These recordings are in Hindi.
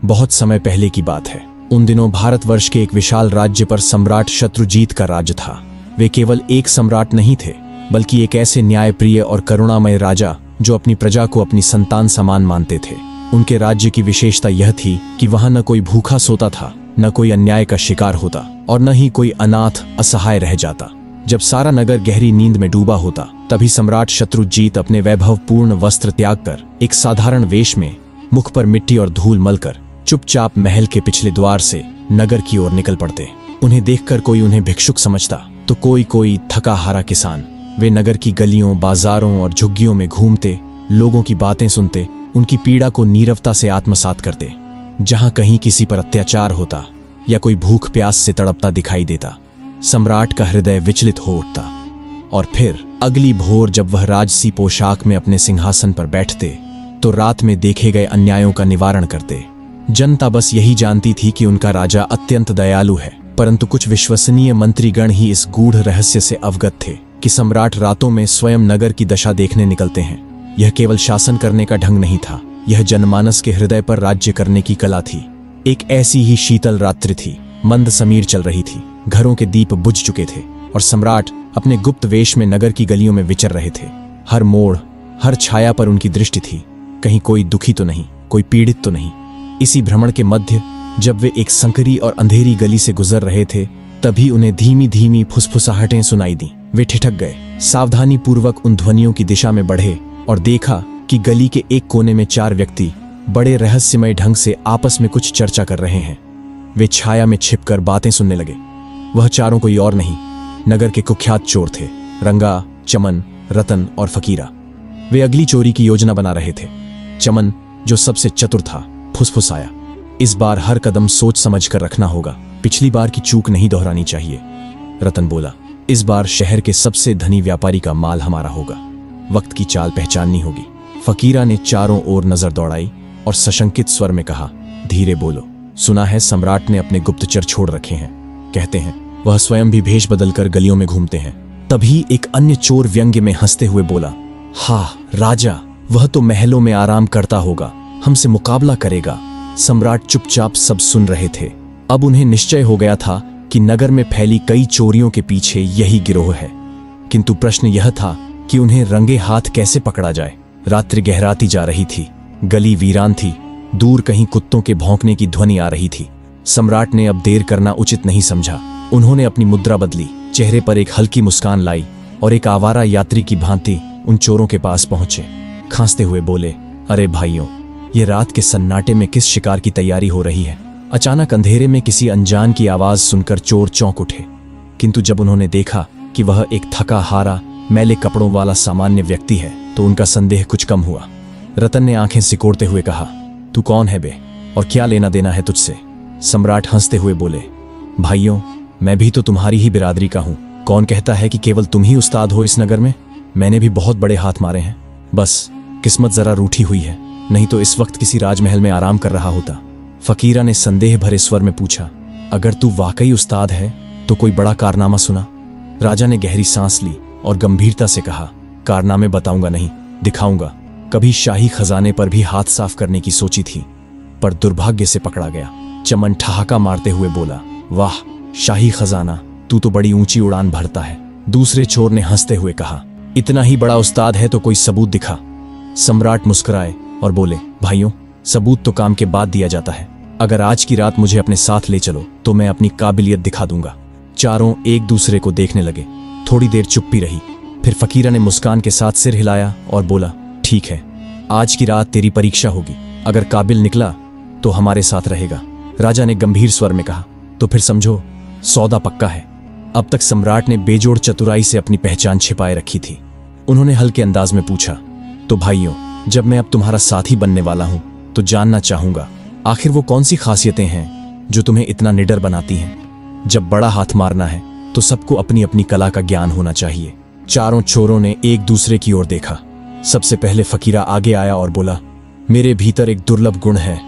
बहुत समय पहले की बात है। उन दिनों भारतवर्ष के एक विशाल राज्य पर सम्राट शत्रुजीत का राज्य था। वे केवल एक सम्राट नहीं थे, बल्कि एक ऐसे न्यायप्रिय और करुणामय राजा जो अपनी प्रजा को अपनी संतान समान मानते थे। उनके राज्य की विशेषता यह थी कि वहां न कोई भूखा सोता था, न कोई अन्याय का शिकार होता और न ही कोई अनाथ असहाय रह जाता। जब सारा नगर गहरी नींद में डूबा होता, तभी सम्राट शत्रुजीत अपने वैभवपूर्ण वस्त्र त्याग कर एक साधारण वेश में, मुख पर मिट्टी और धूल मलकर, चुपचाप महल के पिछले द्वार से नगर की ओर निकल पड़ते। उन्हें देखकर कोई उन्हें भिक्षुक समझता तो कोई थका हारा किसान। वे नगर की गलियों, बाजारों और झुग्गियों में घूमते, लोगों की बातें सुनते, उनकी पीड़ा को नीरवता से आत्मसात करते। जहां कहीं किसी पर अत्याचार होता या कोई भूख प्यास से तड़पता दिखाई देता, सम्राट का हृदय विचलित हो उठता। और फिर अगली भोर जब वह राजसी पोशाक में अपने सिंहासन पर बैठते तो रात में देखे गए अन्यायों का निवारण करते। जनता बस यही जानती थी कि उनका राजा अत्यंत दयालु है, परंतु कुछ विश्वसनीय मंत्रीगण ही इस गूढ़ रहस्य से अवगत थे कि सम्राट रातों में स्वयं नगर की दशा देखने निकलते हैं। यह केवल शासन करने का ढंग नहीं था, यह जनमानस के हृदय पर राज्य करने की कला थी। एक ऐसी ही शीतल रात्रि थी, मंद समीर चल रही थी, घरों के दीप बुझ चुके थे और सम्राट अपने गुप्त वेश में नगर की गलियों में विचर रहे थे। हर मोड़, हर छाया पर उनकी दृष्टि थी, कहीं कोई दुखी तो नहीं, कोई पीड़ित तो नहीं। इसी भ्रमण के मध्य जब वे एक संकरी और अंधेरी गली से गुजर रहे थे, तभी उन्हें धीमी धीमी फुसफुसाहटें सुनाई दी। वे ठिठक गए, सावधानी पूर्वक उन ध्वनियों की दिशा में बढ़े और देखा कि गली के एक कोने में 4 व्यक्ति बड़े रहस्यमय ढंग से आपस में कुछ चर्चा कर रहे हैं। वे छाया में छिपकर बातें सुनने लगे। वह चारों कोई और नहीं, नगर के कुख्यात चोर थे, रंगा, चमन, रतन और फकीरा। वे अगली चोरी की योजना बना रहे थे। चमन, जो सबसे चतुर था, फुसफुसाया, इस बार हर कदम सोच समझ कर रखना होगा, पिछली बार की चूक नहीं दोहरानी चाहिए। रतन बोला, इस बार शहर के सबसे धनी व्यापारी का माल हमारा होगा, वक्त की चाल पहचाननी होगी। फकीरा ने चारों ओर नजर दौड़ाई और सशंकित स्वर में कहा, धीरे बोलो, सुना है सम्राट ने अपने गुप्तचर छोड़ रखे हैं। कहते हैं वह स्वयं भी भेष बदलकर गलियों में घूमते हैं। तभी एक अन्य चोर व्यंग्य में हंसते हुए बोला, हाँ राजा, वह तो महलों में आराम करता होगा, हमसे मुकाबला करेगा। सम्राट चुपचाप सब सुन रहे थे। अब उन्हें निश्चय हो गया था कि नगर में फैली कई चोरियों के पीछे यही गिरोह है, किंतु प्रश्न यह था कि उन्हें रंगे हाथ कैसे पकड़ा जाए। रात्रि गहराती जा रही थी, गली वीरान थी, दूर कहीं कुत्तों के भौंकने की ध्वनि आ रही थी। सम्राट ने अब देर करना उचित नहीं समझा। उन्होंने अपनी मुद्रा बदली, चेहरे पर एक हल्की मुस्कान लाई और एक आवारा यात्री की भांति उन चोरों के पास पहुंचे। खांसते हुए बोले, अरे भाइयों, ये रात के सन्नाटे में किस शिकार की तैयारी हो रही है? अचानक अंधेरे में किसी अनजान की आवाज सुनकर चोर चौंक उठे, किंतु जब उन्होंने देखा कि वह एक थका हारा, मैले कपड़ों वाला सामान्य व्यक्ति है, तो उनका संदेह कुछ कम हुआ। रतन ने आंखें सिकोड़ते हुए कहा, तू कौन है बे, और क्या लेना देना है तुझसे? सम्राट हंसते हुए बोले, भाइयों, मैं भी तो तुम्हारी ही बिरादरी का हूं। कौन कहता है कि केवल तुम ही उस्ताद हो इस नगर में? मैंने भी बहुत बड़े हाथ मारे हैं, बस किस्मत जरा रूठी हुई है, नहीं तो इस वक्त किसी राजमहल में आराम कर रहा होता। फकीरा ने संदेह भरे स्वर में पूछा, अगर तू वाकई उस्ताद है तो कोई बड़ा कारनामा सुना? राजा ने गहरी सांस ली और गंभीरता से कहा, कारनामे बताऊंगा नहीं, दिखाऊंगा। कभी शाही खजाने पर भी हाथ साफ करने की सोची थी, पर दुर्भाग्य से पकड़ा गया। चमन ठहाका मारते हुए बोला, वाह, शाही खजाना, तू तो बड़ी ऊंची उड़ान भरता है। दूसरे चोर ने हंसते हुए कहा, इतना ही बड़ा उस्ताद है तो कोई सबूत दिखा। सम्राट मुस्कुराए और बोले, भाइयों, सबूत तो काम के बाद दिया जाता है। अगर आज की रात मुझे अपने साथ ले चलो तो मैं अपनी काबिलियत दिखा दूंगा। चारों एक दूसरे को देखने लगे। थोड़ी देर चुप्पी रही, फिर फकीरा ने मुस्कान के साथ सिर हिलाया और बोला, ठीक है, आज की रात तेरी परीक्षा होगी। अगर काबिल निकला तो हमारे साथ रहेगा। राजा ने गंभीर स्वर में कहा, तो फिर समझो सौदा पक्का है। अब तक सम्राट ने बेजोड़ चतुराई से अपनी पहचान छिपाए रखी थी। उन्होंने हल्के अंदाज में पूछा, तो भाइयों, जब मैं अब तुम्हारा साथी बनने वाला हूं तो जानना चाहूंगा, आखिर वो कौन सी खासियतें हैं जो तुम्हें इतना निडर बनाती हैं? जब बड़ा हाथ मारना है तो सबको अपनी अपनी कला का ज्ञान होना चाहिए। चारों चोरों ने एक दूसरे की ओर देखा। सबसे पहले फकीरा आगे आया और बोला, मेरे भीतर एक दुर्लभ गुण है।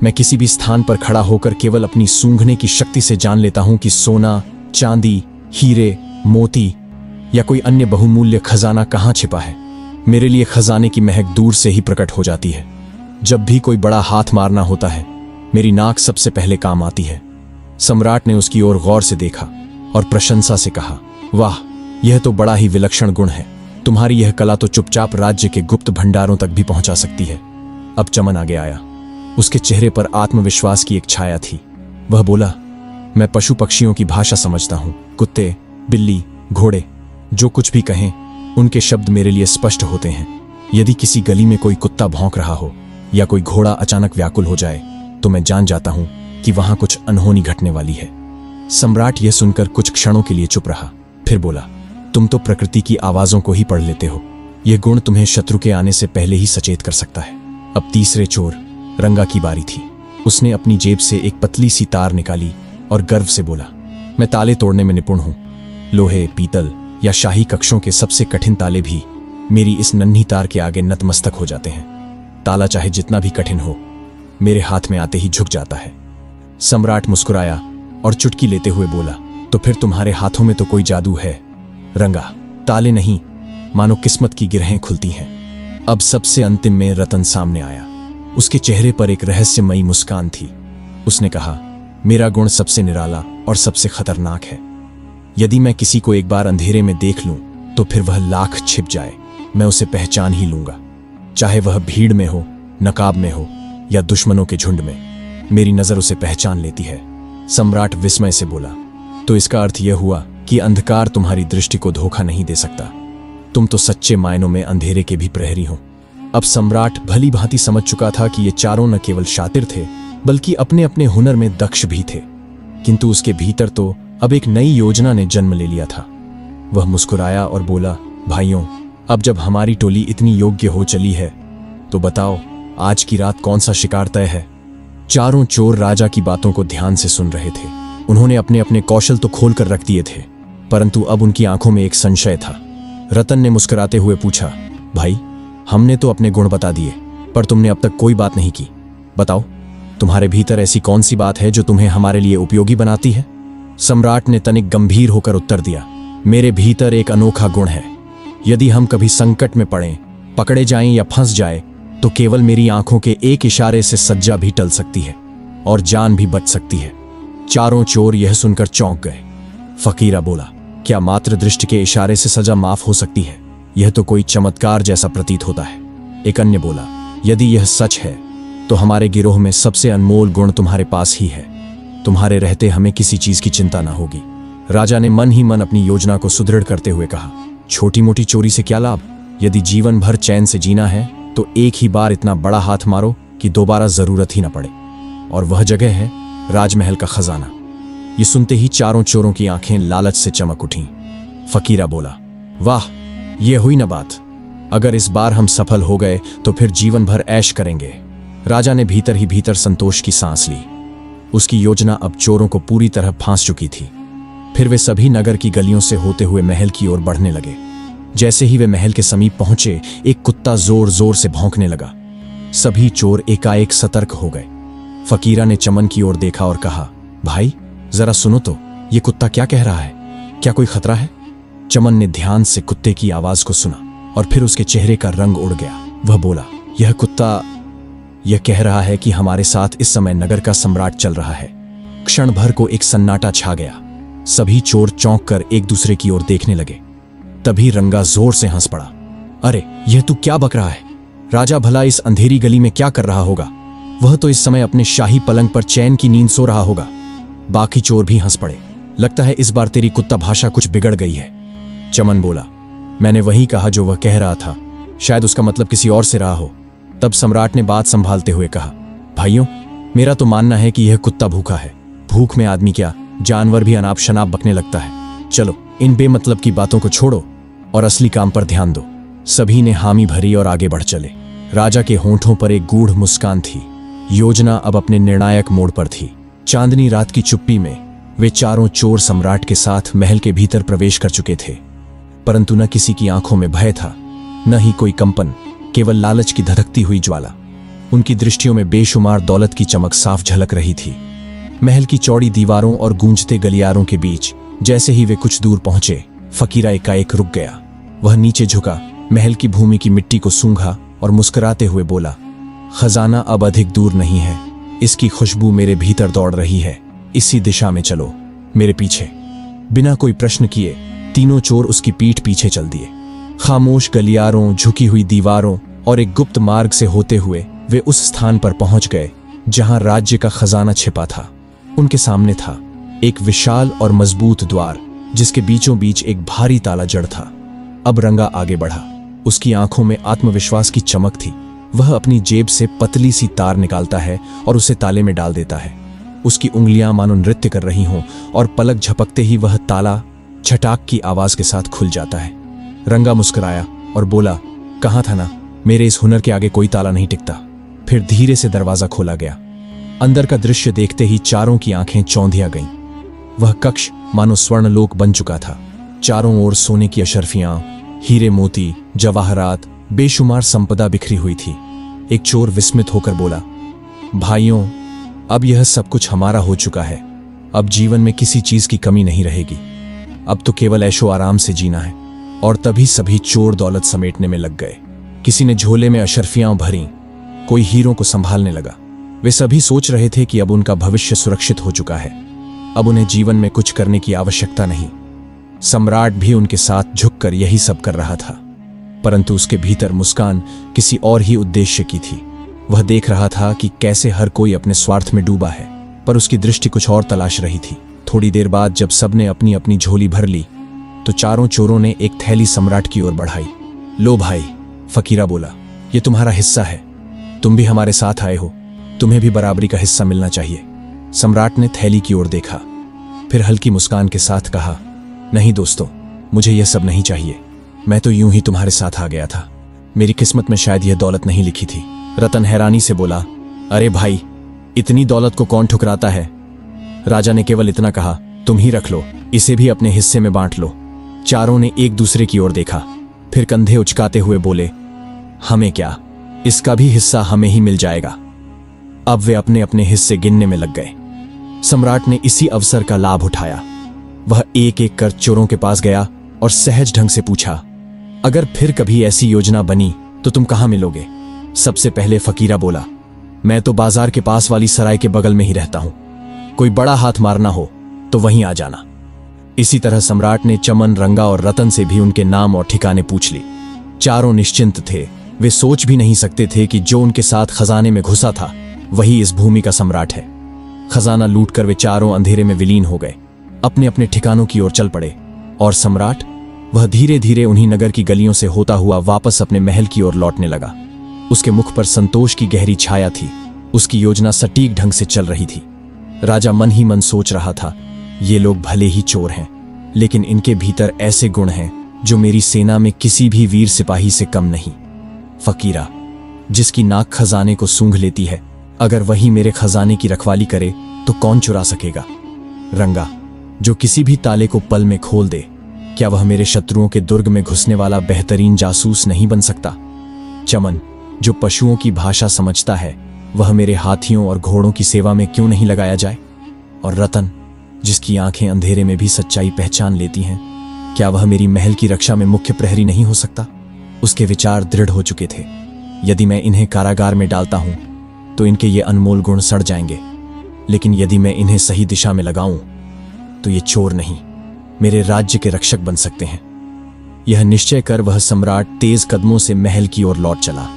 मैं किसी भी स्थान पर खड़ा होकर केवल अपनी सूंघने की शक्ति से जान लेता हूं कि सोना, चांदी, हीरे, मोती या कोई अन्य बहुमूल्य खजाना कहां छिपा है। मेरे लिए खजाने की महक दूर से ही प्रकट हो जाती है। जब भी कोई बड़ा हाथ मारना होता है मेरी नाक सबसे पहले काम आती है। सम्राट ने उसकी ओर गौर से देखा और प्रशंसा से कहा, वाह, यह तो बड़ा ही विलक्षण गुण है। तुम्हारी यह कला तो चुपचाप राज्य के गुप्त भंडारों तक भी पहुंचा सकती है। अब चमन आगे आया। उसके चेहरे पर आत्मविश्वास की एक छाया थी। वह बोला, मैं पशु पक्षियों की भाषा समझता हूं। कुत्ते, बिल्ली, घोड़े जो कुछ भी कहें, उनके शब्द मेरे लिए स्पष्ट होते हैं। यदि किसी गली में कोई कुत्ता भौंक रहा हो या कोई घोड़ा अचानक व्याकुल हो जाए तो मैं जान जाता हूं कि वहां कुछ अनहोनी घटने वाली है। सम्राट यह सुनकर कुछ क्षणों के लिए चुप रहा, फिर बोला, तुम तो प्रकृति की आवाजों को ही पढ़ लेते हो। यह गुण तुम्हें शत्रु के आने से पहले ही सचेत कर सकता है। अब तीसरे चोर रंगा की बारी थी। उसने अपनी जेब से एक पतली सी तार निकाली और गर्व से बोला, मैं ताले तोड़ने में निपुण हूं। लोहे, पीतल या शाही कक्षों के सबसे कठिन ताले भी मेरी इस नन्ही तार के आगे नतमस्तक हो जाते हैं। ताला चाहे जितना भी कठिन हो, मेरे हाथ में आते ही झुक जाता है। सम्राट मुस्कुराया और चुटकी लेते हुए बोला, तो फिर तुम्हारे हाथों में तो कोई जादू है रंगा, ताले नहीं, मानो किस्मत की गिरहें खुलती हैं। अब सबसे अंतिम में रतन सामने आया। उसके चेहरे पर एक रहस्यमयी मुस्कान थी। उसने कहा, मेरा गुण सबसे निराला और सबसे खतरनाक है। यदि मैं किसी को एक बार अंधेरे में देख लूं तो फिर वह लाख छिप जाए, मैं उसे पहचान ही लूंगा। चाहे वह भीड़ में हो, नकाब में हो या दुश्मनों के झुंड में, मेरी नजर उसे पहचान लेती है। सम्राट विस्मय से बोला, तो इसका अर्थ यह हुआ कि अंधकार तुम्हारी दृष्टि को धोखा नहीं दे सकता। तुम तो सच्चे मायनों में अंधेरे के भी प्रहरी हो। अब सम्राट भली भांति समझ चुका था कि ये चारों न केवल शातिर थे बल्कि अपने अपने हुनर में दक्ष भी थे। किंतु उसके भीतर तो अब एक नई योजना ने जन्म ले लिया था। वह मुस्कुराया और बोला, भाइयों, अब जब हमारी टोली इतनी योग्य हो चली है तो बताओ, आज की रात कौन सा शिकार तय है। चारों चोर राजा की बातों को ध्यान से सुन रहे थे। उन्होंने अपने अपने कौशल तो खोल कर रख दिए थे, परंतु अब उनकी आंखों में एक संशय था। रतन ने मुस्कुराते हुए पूछा, भाई, हमने तो अपने गुण बता दिए, पर तुमने अब तक कोई बात नहीं की। बताओ, तुम्हारे भीतर ऐसी कौन सी बात है जो तुम्हें हमारे लिए उपयोगी बनाती है। सम्राट ने तनिक गंभीर होकर उत्तर दिया, मेरे भीतर एक अनोखा गुण है। यदि हम कभी संकट में पड़ें, पकड़े जाएं या फंस जाए, तो केवल मेरी आंखों के एक इशारे से सज्जा भी टल सकती है और जान भी बच सकती है। चारों चोर यह सुनकर चौंक गए। फकीरा बोला, क्या मात्र दृष्टि के इशारे से सजा माफ हो सकती है? यह तो कोई चमत्कार जैसा प्रतीत होता है। एक अन्य बोला, यदि यह सच है तो हमारे गिरोह में सबसे अनमोल गुण तुम्हारे पास ही है। तुम्हारे रहते हमें किसी चीज की चिंता ना होगी। राजा ने मन ही मन अपनी योजना को सुदृढ़ करते हुए कहा, छोटी मोटी चोरी से क्या लाभ? यदि जीवन भर चैन से जीना है तो एक ही बार इतना बड़ा हाथ मारो कि दोबारा जरूरत ही ना पड़े। और वह जगह है राजमहल का खजाना। ये सुनते ही चारों चोरों की आंखें लालच से चमक उठीं। फकीरा बोला, वाह, ये हुई ना बात। अगर इस बार हम सफल हो गए तो फिर जीवन भर ऐश करेंगे। राजा ने भीतर ही भीतर संतोष की सांस ली। उसकी योजना अब चोरों को पूरी तरह फांस चुकी थी। फिर वे सभी नगर की गलियों से होते हुए महल की ओर बढ़ने लगे। जैसे ही वे महल के समीप पहुंचे, एक कुत्ता जोर जोर से भौंकने लगा। सभी चोर एकाएक सतर्क हो गए। फकीरा ने चमन की ओर देखा और कहा, भाई, जरा सुनो तो, ये कुत्ता क्या कह रहा है? क्या कोई खतरा है? चमन ने ध्यान से कुत्ते की आवाज को सुना और फिर उसके चेहरे का रंग उड़ गया। वह बोला, यह कुत्ता यह कह रहा है कि हमारे साथ इस समय नगर का सम्राट चल रहा है। क्षण भर को एक सन्नाटा छा गया। सभी चोर चौंक कर एक दूसरे की ओर देखने लगे। तभी रंगा जोर से हंस पड़ा। अरे, यह तू क्या बक रहा है? राजा भला इस अंधेरी गली में क्या कर रहा होगा? वह तो इस समय अपने शाही पलंग पर चैन की नींद सो रहा होगा। बाकी चोर भी हंस पड़े। लगता है इस बार तेरी कुत्ता भाषा कुछ बिगड़ गई है। चमन बोला, मैंने वही कहा जो वह कह रहा था। शायद उसका मतलब किसी और से रहा हो। तब सम्राट ने बात संभालते हुए कहा, भाइयों, मेरा तो मानना है कि यह कुत्ता भूखा है। भूख में आदमी क्या, जानवर भी अनाप शनाप बकने लगता है। चलो, इन बेमतलब की बातों को छोड़ो और असली काम पर ध्यान दो। सभी ने हामी भरी और आगे बढ़ चले। राजा के होंठों पर एक गूढ़ मुस्कान थी। योजना अब अपने निर्णायक मोड़ पर थी। चांदनी रात की चुप्पी में वे चारों चोर सम्राट के साथ महल के भीतर प्रवेश कर चुके थे। परंतु न किसी की आंखों में भय था, न ही कोई कंपन, केवल लालच की धधकती हुई ज्वाला। उनकी दृष्टियों में बेशुमार दौलत की चमक साफ झलक रही थी। महल की चौड़ी दीवारों और गूंजते गलियारों के बीच जैसे ही वे कुछ दूर पहुंचे, फकीरा एकाएक रुक गया। वह नीचे झुका, महल की भूमि की मिट्टी को सूंघा और मुस्कुराते हुए बोला, खजाना अब अधिक दूर नहीं है। इसकी खुशबू मेरे भीतर दौड़ रही है, इसी दिशा में चलो, मेरे पीछे। बिना कोई प्रश्न किए तीनों चोर उसकी पीठ पीछे चल दिए। खामोश गलियारों, झुकी हुई दीवारों और एक गुप्त मार्ग से होते हुए वे उस स्थान पर पहुंच गए जहां राज्य का खजाना छिपा था। उनके सामने था एक विशाल और मजबूत द्वार, जिसके बीचों बीच एक भारी ताला जड़ था। अब रंगा आगे बढ़ा। उसकी आंखों में आत्मविश्वास की चमक थी। वह अपनी जेब से पतली सी तार निकालता है और उसे ताले में डाल देता है। उसकी उंगलियां मानो नृत्य कर रही हों और पलक झपकते ही वह ताला छटाक की आवाज के साथ खुल जाता है। रंगा मुस्कुराया और बोला, कहा था ना, मेरे इस हुनर के आगे कोई ताला नहीं टिकता। फिर धीरे से दरवाजा खोला गया। अंदर का दृश्य देखते ही चारों की आंखें चौंधिया गईं। वह कक्ष मानो स्वर्णलोक बन चुका था। चारों ओर सोने की अशर्फियां, हीरे मोती, जवाहरात, बेशुमार संपदा बिखरी हुई थी। एक चोर विस्मित होकर बोला, भाइयों, अब यह सब कुछ हमारा हो चुका है। अब जीवन में किसी चीज की कमी नहीं रहेगी। अब तो केवल ऐशो आराम से जीना है। और तभी सभी चोर दौलत समेटने में लग गए। किसी ने झोले में अशर्फियां भरी, कोई हीरों को संभालने लगा। वे सभी सोच रहे थे कि अब उनका भविष्य सुरक्षित हो चुका है। अब उन्हें जीवन में कुछ करने की आवश्यकता नहीं। सम्राट भी उनके साथ झुककर यही सब कर रहा था, परंतु उसके भीतर मुस्कान किसी और ही उद्देश्य की थी। वह देख रहा था कि कैसे हर कोई अपने स्वार्थ में डूबा है, पर उसकी दृष्टि कुछ और तलाश रही थी। थोड़ी देर बाद जब सबने अपनी अपनी झोली भर ली तो चारों चोरों ने एक थैली सम्राट की ओर बढ़ाई। लो भाई, फकीरा बोला, ये तुम्हारा हिस्सा है। तुम भी हमारे साथ आए हो, तुम्हें भी बराबरी का हिस्सा मिलना चाहिए। सम्राट ने थैली की ओर देखा, फिर हल्की मुस्कान के साथ कहा, नहीं दोस्तों, मुझे यह सब नहीं चाहिए। मैं तो यूं ही तुम्हारे साथ आ गया था। मेरी किस्मत में शायद यह दौलत नहीं लिखी थी। रतन हैरानी से बोला, अरे भाई, इतनी दौलत को कौन ठुकराता है? राजा ने केवल इतना कहा, तुम ही रख लो, इसे भी अपने हिस्से में बांट लो। चारों ने एक दूसरे की ओर देखा, फिर कंधे उचकाते हुए बोले, हमें क्या, इसका भी हिस्सा हमें ही मिल जाएगा। अब वे अपने अपने हिस्से गिनने में लग गए। सम्राट ने इसी अवसर का लाभ उठाया। वह एक एक कर चोरों के पास गया और सहज ढंग से पूछा, अगर फिर कभी ऐसी योजना बनी तो तुम कहां मिलोगे? सबसे पहले फकीरा बोला, मैं तो बाजार के पास वाली सराय के बगल में ही रहता हूं। कोई बड़ा हाथ मारना हो तो वहीं आ जाना। इसी तरह सम्राट ने चमन, रंगा और रतन से भी उनके नाम और ठिकाने पूछ ली। चारों निश्चिंत थे। वे सोच भी नहीं सकते थे कि जो उनके साथ खजाने में घुसा था वही इस भूमि का सम्राट है। खजाना लूटकर वे चारों अंधेरे में विलीन हो गए, अपने अपने ठिकानों की ओर चल पड़े। और सम्राट, वह धीरे धीरे उन्हीं नगर की गलियों से होता हुआ वापस अपने महल की ओर लौटने लगा। उसके मुख पर संतोष की गहरी छाया थी। उसकी योजना सटीक ढंग से चल रही थी। राजा मन ही मन सोच रहा था, ये लोग भले ही चोर हैं, लेकिन इनके भीतर ऐसे गुण हैं जो मेरी सेना में किसी भी वीर सिपाही से कम नहीं। फकीरा, जिसकी नाक खजाने को सूंघ लेती है, अगर वही मेरे खजाने की रखवाली करे तो कौन चुरा सकेगा? रंगा, जो किसी भी ताले को पल में खोल दे, क्या वह मेरे शत्रुओं के दुर्ग में घुसने वाला बेहतरीन जासूस नहीं बन सकता? चमन, जो पशुओं की भाषा समझता है, वह मेरे हाथियों और घोड़ों की सेवा में क्यों नहीं लगाया जाए? और रतन, जिसकी आंखें अंधेरे में भी सच्चाई पहचान लेती हैं, क्या वह मेरी महल की रक्षा में मुख्य प्रहरी नहीं हो सकता? उसके विचार दृढ़ हो चुके थे। यदि मैं इन्हें कारागार में डालता हूं तो इनके ये अनमोल गुण सड़ जाएंगे, लेकिन यदि मैं इन्हें सही दिशा में लगाऊं तो ये चोर नहीं, मेरे राज्य के रक्षक बन सकते हैं। यह निश्चय कर वह सम्राट तेज कदमों से महल की ओर लौट चला,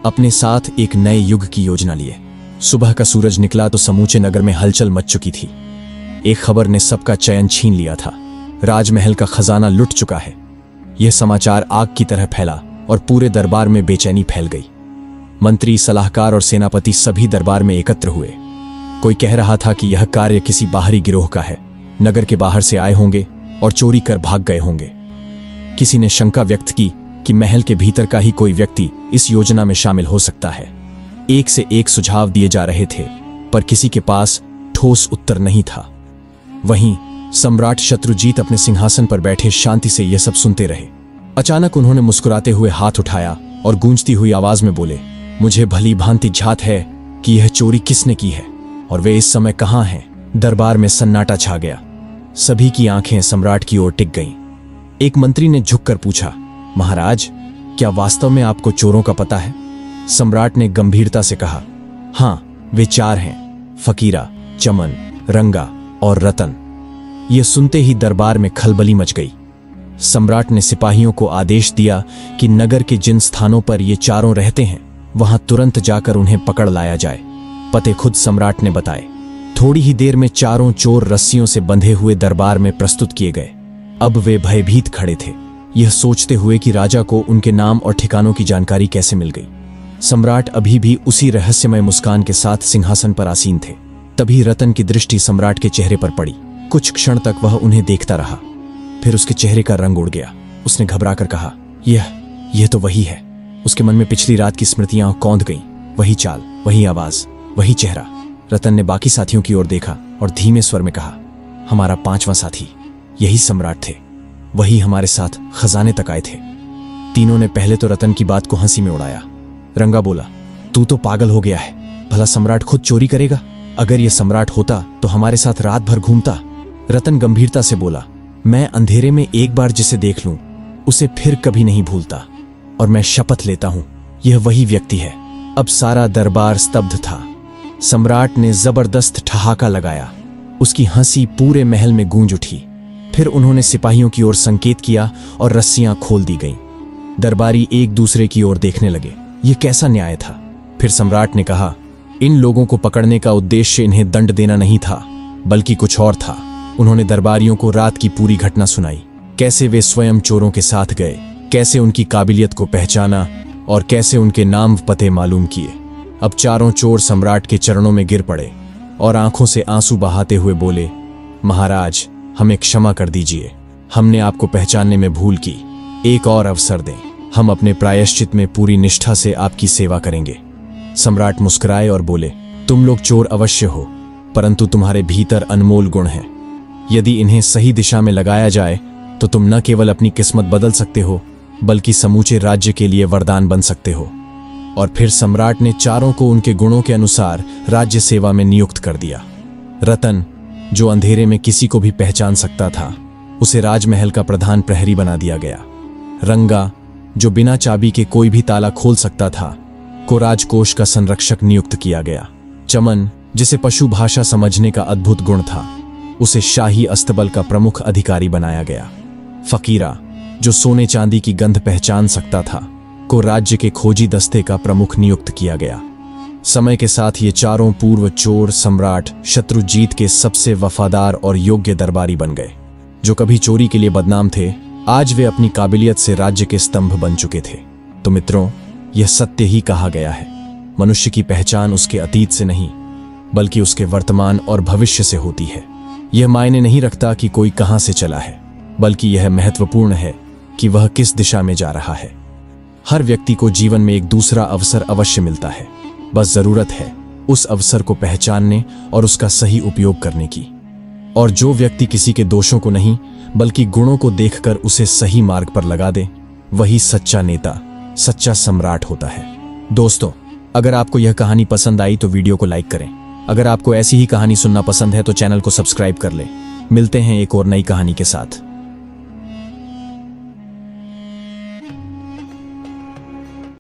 अपने साथ एक नए युग की योजना लिए। सुबह का सूरज निकला तो समूचे नगर में हलचल मच चुकी थी। एक खबर ने सबका चयन छीन लिया था। राजमहल का खजाना लुट चुका है। यह समाचार आग की तरह फैला और पूरे दरबार में बेचैनी फैल गई। मंत्री, सलाहकार और सेनापति सभी दरबार में एकत्र हुए। कोई कह रहा था कि यह कार्य किसी बाहरी गिरोह का है, नगर के बाहर से आए होंगे और चोरी कर भाग गए होंगे। किसी ने शंका व्यक्त की कि महल के भीतर का ही कोई व्यक्ति इस योजना में शामिल हो सकता है। एक से एक सुझाव दिए जा रहे थे, पर किसी के पास ठोस उत्तर नहीं था। वहीं सम्राट शत्रुजीत अपने सिंहासन पर बैठे शांति से यह सब सुनते रहे। अचानक उन्होंने मुस्कुराते हुए हाथ उठाया और गूंजती हुई आवाज में बोले, मुझे भली भांति झात है कि यह चोरी किसने की है और वे इस समय कहां हैं। दरबार में सन्नाटा छा गया। सभी की आंखें सम्राट की ओर टिक गईं। एक मंत्री ने झुककर पूछा, महाराज, क्या वास्तव में आपको चोरों का पता है? सम्राट ने गंभीरता से कहा, हां, वे चार हैं। फकीरा, चमन, रंगा और रतन। यह सुनते ही दरबार में खलबली मच गई। सम्राट ने सिपाहियों को आदेश दिया कि नगर के जिन स्थानों पर ये चारों रहते हैं वहां तुरंत जाकर उन्हें पकड़ लाया जाए। पते खुद सम्राट ने बताए। थोड़ी ही देर में चारों चोर रस्सियों से बंधे हुए दरबार में प्रस्तुत किए गए। अब वे भयभीत खड़े थे, यह सोचते हुए कि राजा को उनके नाम और ठिकानों की जानकारी कैसे मिल गई। सम्राट अभी भी उसी रहस्यमय मुस्कान के साथ सिंहासन पर आसीन थे। तभी रतन की दृष्टि सम्राट के चेहरे पर पड़ी। कुछ क्षण तक वह उन्हें देखता रहा, फिर उसके चेहरे का रंग उड़ गया। उसने घबराकर कहा, यह तो वही है। उसके मन में पिछली रात की स्मृतियां कौंध गईं। वही चाल, वही आवाज, वही चेहरा। रतन ने बाकी साथियों की ओर देखा और धीमे स्वर में कहा, हमारा 5वां साथी, यही सम्राट थे। वही हमारे साथ खजाने तक आए थे। तीनों ने पहले तो रतन की बात को हंसी में उड़ाया। रंगा बोला, तू तो पागल हो गया है। भला सम्राट खुद चोरी करेगा? अगर यह सम्राट होता तो हमारे साथ रात भर घूमता। रतन गंभीरता से बोला, मैं अंधेरे में एक बार जिसे देख लूं उसे फिर कभी नहीं भूलता, और मैं शपथ लेता हूं यह वही व्यक्ति है। अब सारा दरबार स्तब्ध था। सम्राट ने जबरदस्त ठहाका लगाया। उसकी हंसी पूरे महल में गूंज उठी। फिर उन्होंने सिपाहियों की ओर संकेत किया और रस्सियां खोल दी गईं। दरबारी एक दूसरे की ओर देखने लगे। यह कैसा न्याय था? फिर सम्राट ने कहा, इन लोगों को पकड़ने का उद्देश्य इन्हें दंड देना नहीं था, बल्कि कुछ और था। उन्होंने दरबारियों को रात की पूरी घटना सुनाई, कैसे वे स्वयं चोरों के साथ गए, कैसे उनकी काबिलियत को पहचाना और कैसे उनके नाम पते मालूम किए। अब चारों चोर सम्राट के चरणों में गिर पड़े और आंखों से आंसू बहाते हुए बोले, महाराज, हमें क्षमा कर दीजिए। हमने आपको पहचानने में भूल की। एक और अवसर दें। हम अपने प्रायश्चित में पूरी निष्ठा से आपकी सेवा करेंगे। सम्राट मुस्कुराए और बोले, तुम लोग चोर अवश्य हो, परंतु तुम्हारे भीतर अनमोल गुण हैं। यदि इन्हें सही दिशा में लगाया जाए तो तुम न केवल अपनी किस्मत बदल सकते हो, बल्कि समूचे राज्य के लिए वरदान बन सकते हो। और फिर सम्राट ने चारों को उनके गुणों के अनुसार राज्य सेवा में नियुक्त कर दिया। रतन, जो अंधेरे में किसी को भी पहचान सकता था, उसे राजमहल का प्रधान प्रहरी बना दिया गया। रंगा, जो बिना चाबी के कोई भी ताला खोल सकता था, को राजकोष का संरक्षक नियुक्त किया गया। चमन, जिसे पशु भाषा समझने का अद्भुत गुण था, उसे शाही अस्तबल का प्रमुख अधिकारी बनाया गया। फकीरा, जो सोने चांदी की गंध पहचान सकता था, को राज्य के खोजी दस्ते का प्रमुख नियुक्त किया गया। समय के साथ ये चारों पूर्व चोर सम्राट शत्रुजीत के सबसे वफादार और योग्य दरबारी बन गए। जो कभी चोरी के लिए बदनाम थे, आज वे अपनी काबिलियत से राज्य के स्तंभ बन चुके थे। तो मित्रों, यह सत्य ही कहा गया है, मनुष्य की पहचान उसके अतीत से नहीं, बल्कि उसके वर्तमान और भविष्य से होती है। यह मायने नहीं रखता कि कोई कहां से चला है, बल्कि यह महत्वपूर्ण है कि वह किस दिशा में जा रहा है। हर व्यक्ति को जीवन में एक दूसरा अवसर अवश्य मिलता है, बस जरूरत है उस अवसर को पहचानने और उसका सही उपयोग करने की। और जो व्यक्ति किसी के दोषों को नहीं, बल्कि गुणों को देखकर उसे सही मार्ग पर लगा दे, वही सच्चा नेता, सच्चा सम्राट होता है। दोस्तों, अगर आपको यह कहानी पसंद आई तो वीडियो को लाइक करें। अगर आपको ऐसी ही कहानी सुनना पसंद है तो चैनल को सब्सक्राइब कर लें। मिलते हैं एक और नई कहानी के साथ।